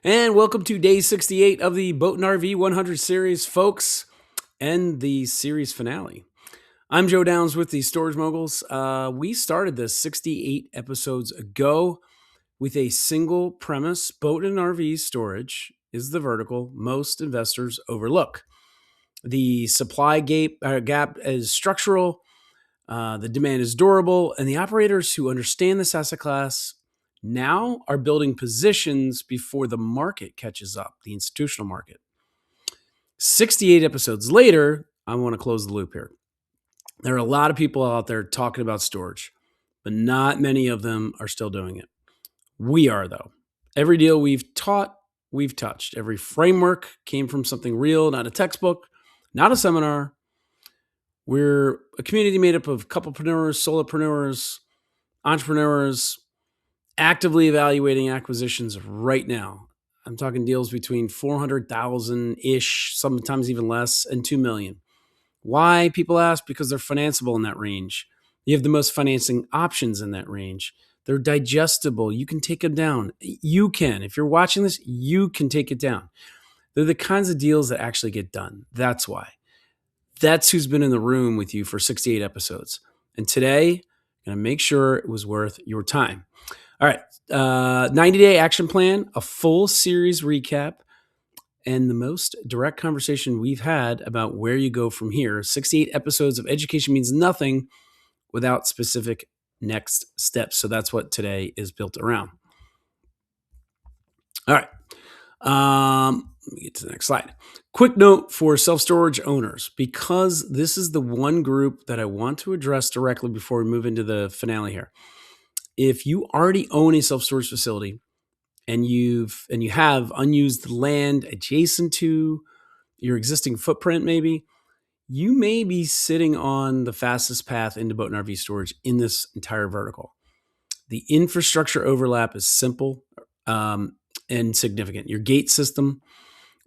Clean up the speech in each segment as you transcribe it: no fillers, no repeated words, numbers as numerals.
And welcome to day 68 of the Boat RV 100 series, folks, and the series finale. I'm Joe Downs with the Storage Moguls. We started this 68 episodes ago with a single premise. Boat and RV storage is the vertical most investors overlook. The supply gap is structural, the demand is durable, and the operators who understand this asset class now are building positions before the market catches up, the institutional market. 68 episodes later, I want to close the loop here. There are a lot of people out there talking about storage, but not many of them are still doing it. We are, though. Every deal we've taught, we've touched. Every framework came from something real, not a textbook, not a seminar. We're a community made up of couplepreneurs, solopreneurs, entrepreneurs, actively evaluating acquisitions right now. I'm talking deals between 400,000-ish, sometimes even less, and 2 million. Why? People ask, because they're financeable in that range. You have the most financing options in that range. They're digestible. You can take them down. You can. If you're watching this, you can take it down. They're the kinds of deals that actually get done. That's why. That's who's been in the room with you for 68 episodes. And today, I'm going to make sure it was worth your time. All right, 90-day action plan, a full series recap, and the most direct conversation we've had about where you go from here. 68 episodes of education means nothing without specific next steps. So that's what today is built around. All right. Let me get to the next slide. Quick note for self-storage owners, because this is the one group that I want to address directly before we move into the finale here. If you already own a self-storage facility and you have unused land adjacent to your existing footprint, maybe, you may be sitting on the fastest path into boat and RV storage in this entire vertical. The infrastructure overlap is simple and significant. Your gate system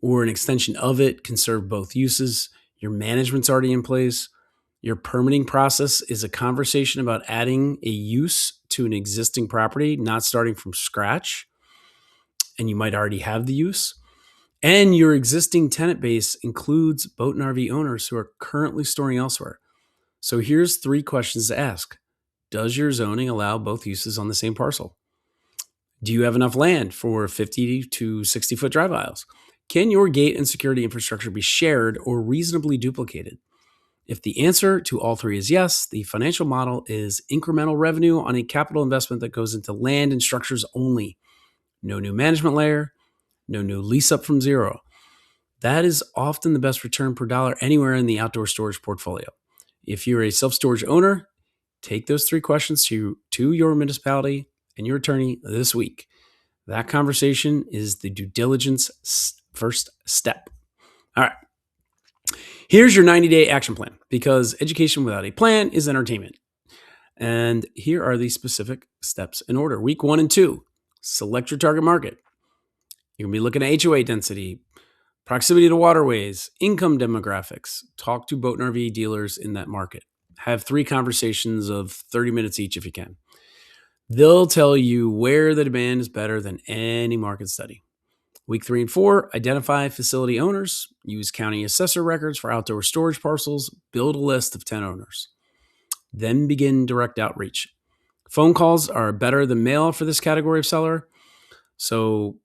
or an extension of it can serve both uses. Your management's already in place. Your permitting process is a conversation about adding a use to an existing property, not starting from scratch. And you might already have the use. And your existing tenant base includes boat and RV owners who are currently storing elsewhere. So here's 3 questions to ask. Does your zoning allow both uses on the same parcel? Do you have enough land for 50 to 60 foot drive aisles? Can your gate and security infrastructure be shared or reasonably duplicated? If the answer to all 3 is yes, the financial model is incremental revenue on a capital investment that goes into land and structures only. No new management layer, no new lease up from zero. That is often the best return per dollar anywhere in the outdoor storage portfolio. If you're a self-storage owner, take those 3 questions to your municipality and your attorney this week. That conversation is the due diligence first step. All right. Here's your 90-day action plan, because education without a plan is entertainment. And here are the specific steps in order. Week 1 and 2, select your target market. You're going to be looking at HOA density, proximity to waterways, income demographics. Talk to boat and RV dealers in that market. Have 3 conversations of 30 minutes each if you can. They'll tell you where the demand is better than any market study. Week 3 and 4, identify facility owners, use county assessor records for outdoor storage parcels, build a list of 10 owners. Then begin direct outreach. Phone calls are better than mail for this category of seller. So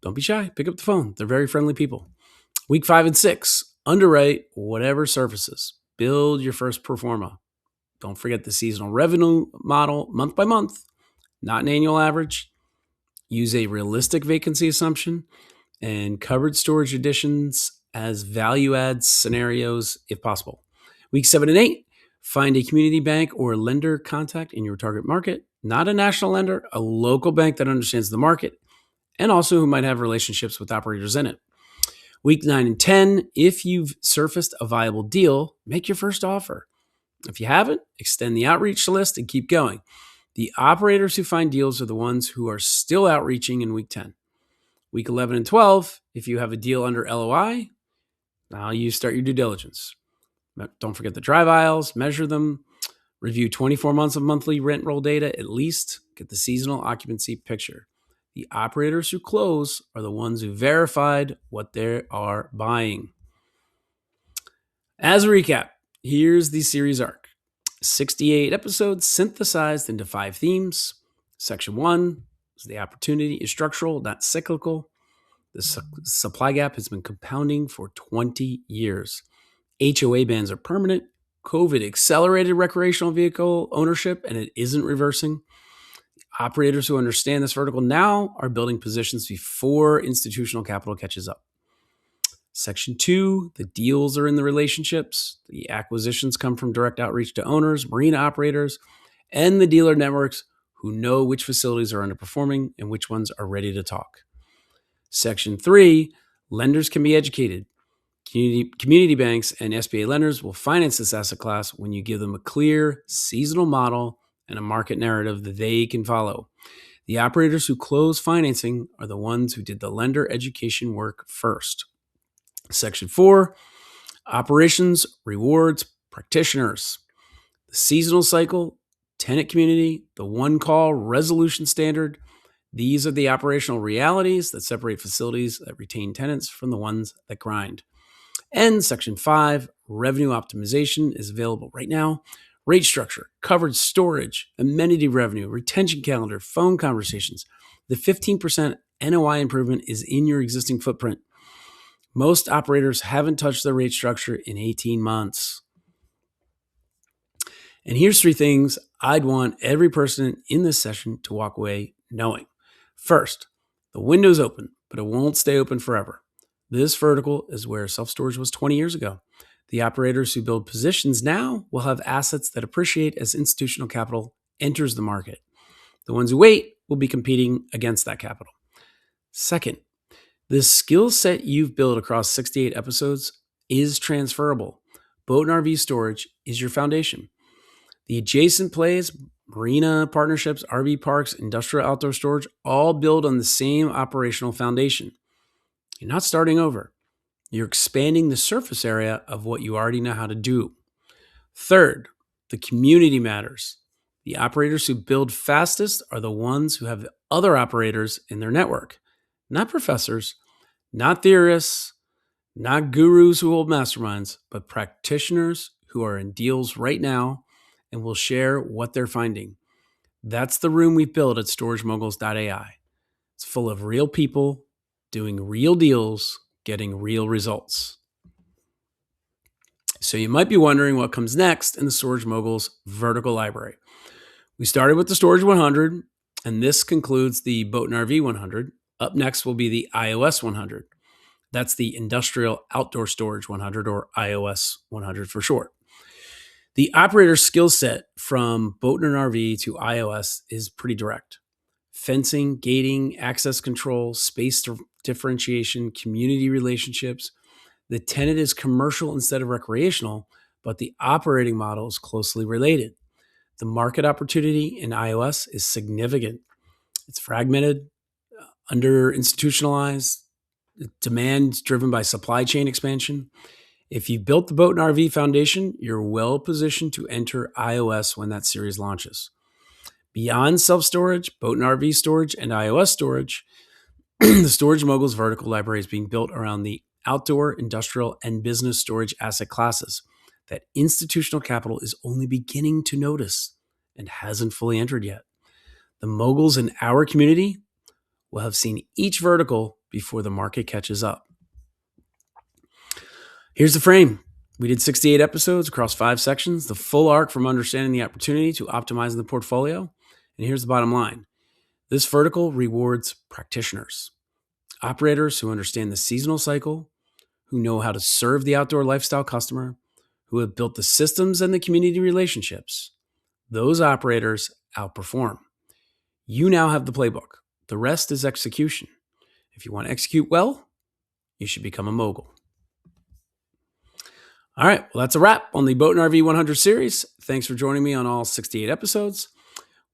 don't be shy. Pick up the phone. They're very friendly people. Week 5 and 6, underwrite whatever surfaces. Build your first pro forma. Don't forget the seasonal revenue model, month by month, not an annual average. Use a realistic vacancy assumption and covered storage additions as value add scenarios if possible. Week 7 and 8, find a community bank or lender contact in your target market, not a national lender, a local bank that understands the market and also who might have relationships with operators in it. Week 9 and 10, if you've surfaced a viable deal, make your first offer. If you haven't, extend the outreach list and keep going. The operators who find deals are the ones who are still outreaching in week 10. Week 11 and 12, if you have a deal under LOI, now you start your due diligence. Don't forget the drive aisles, measure them, review 24 months of monthly rent roll data at least, get the seasonal occupancy picture. The operators who close are the ones who verified what they are buying. As a recap, here's the series arc. 68 episodes synthesized into 5 themes. Section 1 is the opportunity is structural, not cyclical. The supply gap has been compounding for 20 years. HOA bans are permanent. COVID accelerated recreational vehicle ownership, and it isn't reversing. Operators who understand this vertical now are building positions before institutional capital catches up. Section 2, the deals are in the relationships. The acquisitions come from direct outreach to owners, marina operators, and the dealer networks who know which facilities are underperforming and which ones are ready to talk. Section 3, lenders can be educated. Community banks and SBA lenders will finance this asset class when you give them a clear seasonal model and a market narrative that they can follow. The operators who close financing are the ones who did the lender education work first. Section 4, operations, rewards, practitioners. The seasonal cycle, tenant community, the one-call resolution standard. These are the operational realities that separate facilities that retain tenants from the ones that grind. And Section 5, revenue optimization is available right now. Rate structure, covered storage, amenity revenue, retention calendar, phone conversations. The 15% NOI improvement is in your existing footprint. Most operators haven't touched their rate structure in 18 months. And here's 3 things I'd want every person in this session to walk away knowing. First, the window's open, but it won't stay open forever. This vertical is where self-storage was 20 years ago. The operators who build positions now will have assets that appreciate as institutional capital enters the market. The ones who wait will be competing against that capital. Second, the skill set you've built across 68 episodes is transferable. Boat and RV storage is your foundation. The adjacent plays, marina partnerships, RV parks, industrial outdoor storage, all build on the same operational foundation. You're not starting over. You're expanding the surface area of what you already know how to do. Third, the community matters. The operators who build fastest are the ones who have other operators in their network, not professors, not theorists, not gurus who hold masterminds, but practitioners who are in deals right now and will share what they're finding. That's the room we've built at storagemoguls.ai. It's full of real people doing real deals, getting real results. So you might be wondering what comes next in the Storage Moguls vertical library. We started with the Storage 100, and this concludes the Boat and RV 100. Up next will be the iOS 100. That's the Industrial Outdoor Storage 100, or iOS 100 for short. The operator skill set from Boat and RV to iOS is pretty direct. Fencing, gating, access control, space differentiation, community relationships. The tenant is commercial instead of recreational, but the operating model is closely related. The market opportunity in iOS is significant. It's fragmented, under-institutionalized, demand driven by supply chain expansion. If you built the Boat and RV foundation, you're well positioned to enter iOS when that series launches. Beyond self-storage, Boat and RV storage, and iOS storage, the Storage Moguls vertical library is being built around the outdoor, industrial, and business storage asset classes that institutional capital is only beginning to notice and hasn't fully entered yet. The moguls in our community will have seen each vertical before the market catches up. Here's the frame. We did 68 episodes across 5 sections, the full arc from understanding the opportunity to optimizing the portfolio. And here's the bottom line. This vertical rewards practitioners, operators who understand the seasonal cycle, who know how to serve the outdoor lifestyle customer, who have built the systems and the community relationships. Those operators outperform. You now have the playbook. The rest is execution. If you want to execute well, you should become a mogul. All right, well, that's a wrap on the Boat and RV 100 series. Thanks for joining me on all 68 episodes.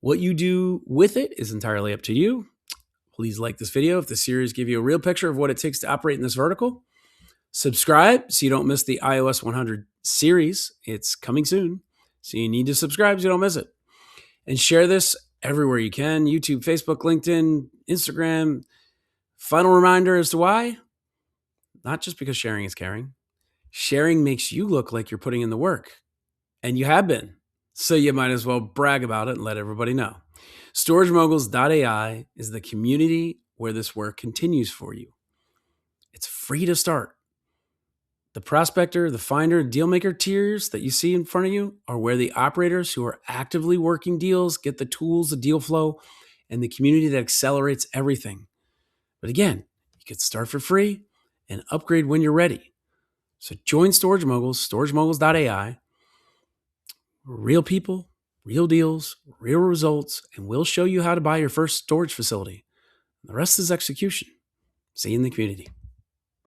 What you do with it is entirely up to you. Please like this video if the series gives you a real picture of what it takes to operate in this vertical. Subscribe so you don't miss the iOS 100 series. It's coming soon, so you need to subscribe so you don't miss it. And share this everywhere you can: YouTube, Facebook, LinkedIn, Instagram. Final reminder as to why: not just because sharing is caring. Sharing makes you look like you're putting in the work, and you have been. So you might as well brag about it and let everybody know. StorageMoguls.ai is the community where this work continues for you. It's free to start. The prospector, the finder, dealmaker tiers that you see in front of you are where the operators who are actively working deals get the tools, the deal flow, and the community that accelerates everything. But again, you can start for free and upgrade when you're ready. So join Storage Moguls, StorageMoguls.ai. Real people, real deals, real results, and we'll show you how to buy your first storage facility. The rest is execution. See you in the community.